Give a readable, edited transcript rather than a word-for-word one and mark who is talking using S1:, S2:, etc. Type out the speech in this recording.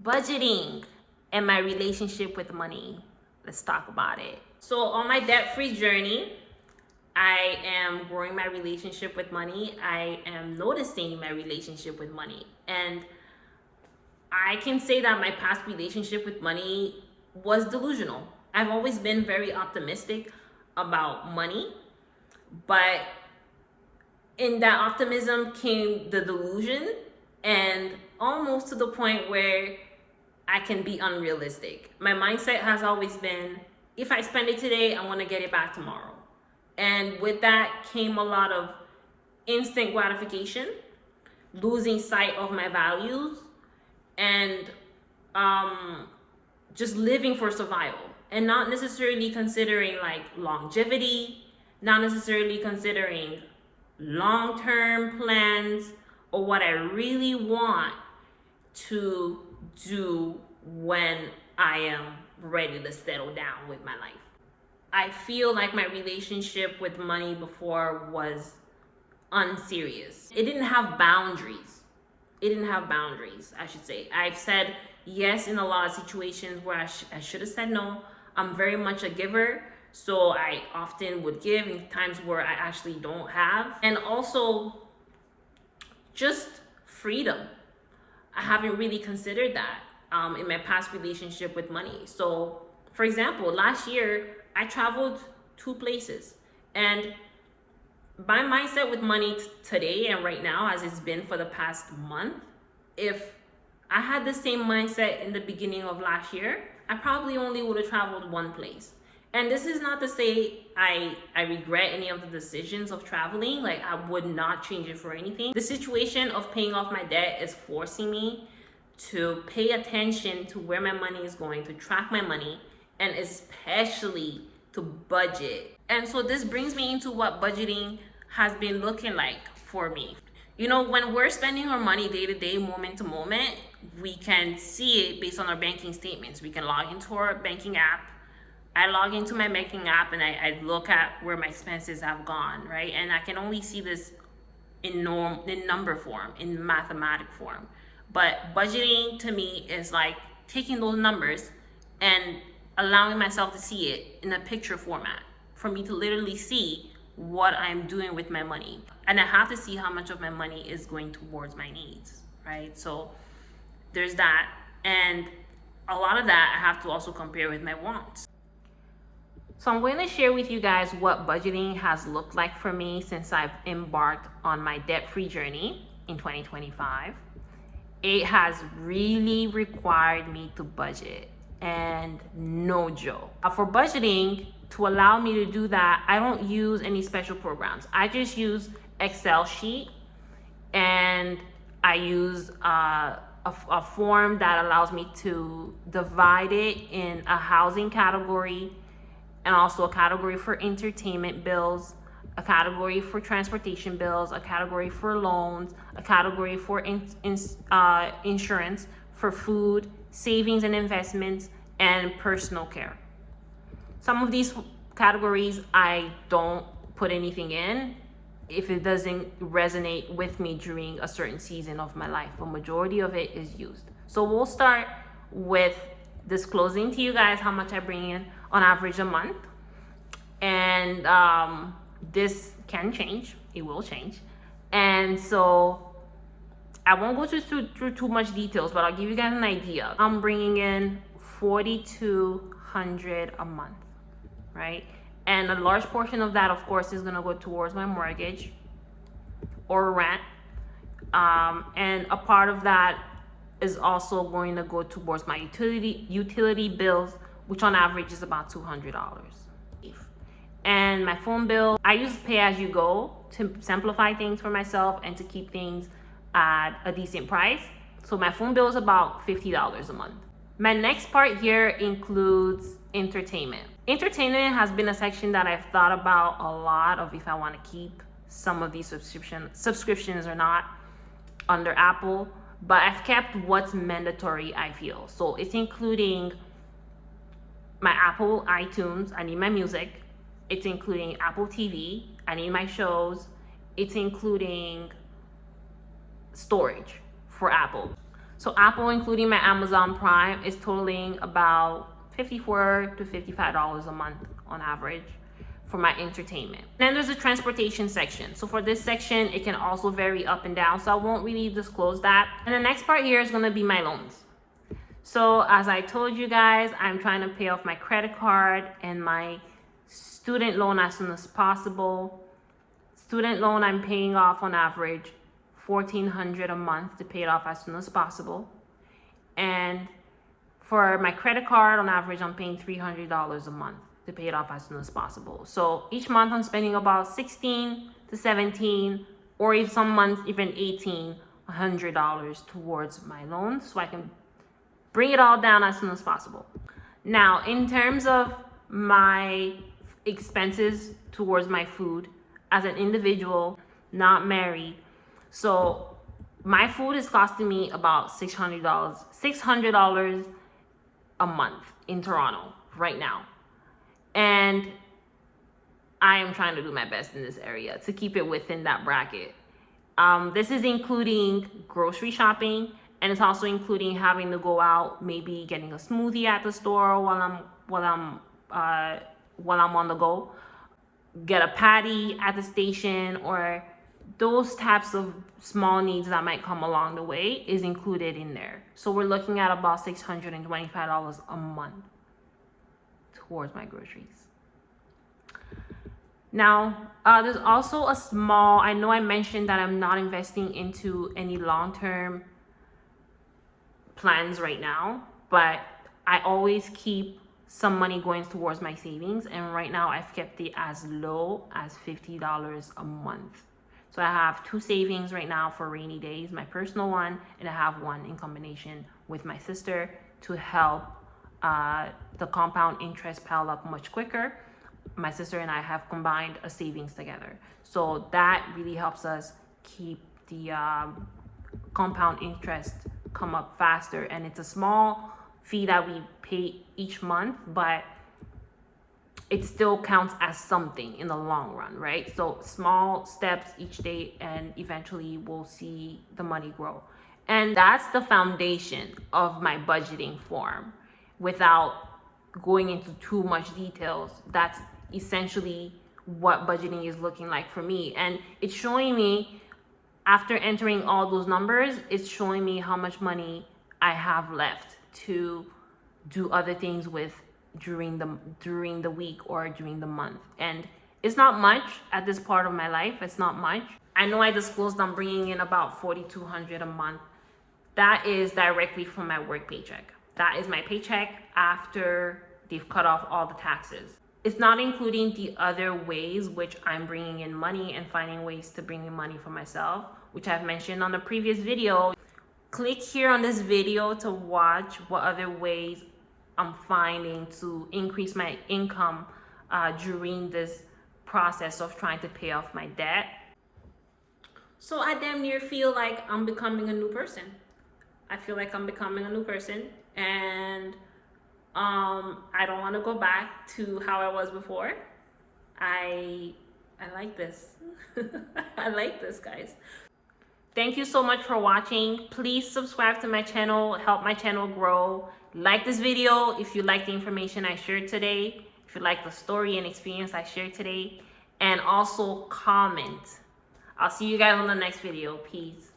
S1: Budgeting and my relationship with money. Let's talk about it. So on my debt-free journey, I am growing my relationship with money. I am noticing my relationship with money. And I can say that my past relationship with money was delusional. I've always been very optimistic about money, but in that optimism came the delusion, and almost to the point where I can be unrealistic. My mindset has always been, if I spend it today, I want to get it back tomorrow. And with that came a lot of instant gratification, losing sight of my values, and just living for survival, and not necessarily considering like longevity, not necessarily considering long-term plans, or what I really want to do when I am ready to settle down with my life. I feel like my relationship with money before was unserious. It didn't have boundaries. I should say. I've said yes in a lot of situations where I should have said no. I'm very much a giver, so I often would give in times where I actually don't have. And also, just freedom. I haven't really considered that in my past relationship with money. So, for example, last year, I traveled 2 places, and my mindset with money today and right now, as it's been for the past month, if I had the same mindset in the beginning of last year, I probably only would have traveled 1 place. And this is not to say I regret any of the decisions of traveling. Like, I would not change it for anything. The situation of paying off my debt is forcing me to pay attention to where my money is going, to track my money, and especially to budget. And so this brings me into what budgeting has been looking like for me. You know, when we're spending our money day to day, moment to moment, we can see it based on our banking statements. We can log into our banking app. I log into my banking app and I look at where my expenses have gone, right? And I can only see this in number form, in mathematic form. But budgeting to me is like taking those numbers and allowing myself to see it in a picture format, for me to literally see what I'm doing with my money. And I have to see how much of my money is going towards my needs, right? So there's that. And a lot of that I have to also compare with my wants. So I'm going to share with you guys what budgeting has looked like for me since I've embarked on my debt-free journey in 2025. It has really required me to budget, and no joke. For budgeting, to allow me to do that, I don't use any special programs. I just use Excel sheet, and I use a form that allows me to divide it in a housing category, and also a category for entertainment bills, a category for transportation bills, a category for loans, a category for insurance, for food, savings and investments, and personal care. Some of these categories I don't put anything in if it doesn't resonate with me during a certain season of my life. The majority of it is used. So we'll start with disclosing to you guys how much I bring in on average a month. And this can change. It will change. And so I won't go through too much details, but I'll give you guys an idea. I'm bringing in $4,200 a month, right? And a large portion of that, of course, is going to go towards my mortgage or rent. And a part of that is also going to go towards my utility bills, which on average is about $200. And my phone bill, I use pay as you go to simplify things for myself and to keep things at a decent price. So my phone bill is about $50 a month. My next part here includes entertainment. Entertainment has been a section that I've thought about a lot of if I want to keep some of these subscriptions or not under Apple, but I've kept what's mandatory, I feel. So it's including my Apple iTunes, I need my music. It's including Apple TV, I need my shows. It's including storage for Apple. So Apple, including my Amazon Prime, is totaling about $54 to $55 a month on average for my entertainment. Then there's a transportation section. So for this section, it can also vary up and down. So I won't really disclose that. And the next part here is gonna be my loans. So as I told you guys, I'm trying to pay off my credit card and my student loan as soon as possible. Student loan, I'm paying off on average $1,400 a month to pay it off as soon as possible. And for my credit card, on average, I'm paying $300 a month to pay it off as soon as possible. So each month I'm spending about 16 to 17, or if some months even $1,800 towards my loans, so I can bring it all down as soon as possible. Now, in terms of my expenses towards my food as an individual, not married, so my food is costing me about $600 a month in Toronto right now. And I am trying to do my best in this area to keep it within that bracket. This is including grocery shopping, and it's also including having to go out, maybe getting a smoothie at the store while I'm on the go, get a patty at the station, or those types of small needs that might come along the way is included in there. So we're looking at about $625 a month towards my groceries. Now, there's also a small, I know I mentioned that I'm not investing into any long-term plans right now, but I always keep some money going towards my savings, and right now I've kept it as low as $50 a month. So I have 2 savings right now for rainy days, my personal one, and I have one in combination with my sister to help the compound interest pile up much quicker. My sister and I have combined a savings together. So that really helps us keep the compound interest come up faster. And it's a small fee that we pay each month, but it still counts as something in the long run, right? So small steps each day, and eventually we'll see the money grow. And that's the foundation of my budgeting form. Without going into too much details, that's essentially what budgeting is looking like for me. And it's showing me, after entering all those numbers, it's showing me how much money I have left to do other things with during the week or during the month. And it's not much at this part of my life. It's not much. I know I disclosed I'm bringing in about $4,200 a month. That is directly from my work paycheck. That is my paycheck after they've cut off all the taxes. It's not including the other ways which I'm bringing in money and finding ways to bring in money for myself, which I've mentioned on the previous video. Click here on this video to watch what other ways I'm finding to increase my income during this process of trying to pay off my debt. So I damn near feel like I'm becoming a new person. I feel like I'm becoming a new person, and I don't want to go back to how I was before. I like this. I like this, guys. Thank you so much for watching. Please subscribe to my channel, help my channel grow. Like this video if you like the information I shared today, if you like the story and experience I shared today, and also comment. I'll see you guys on the next video. Peace.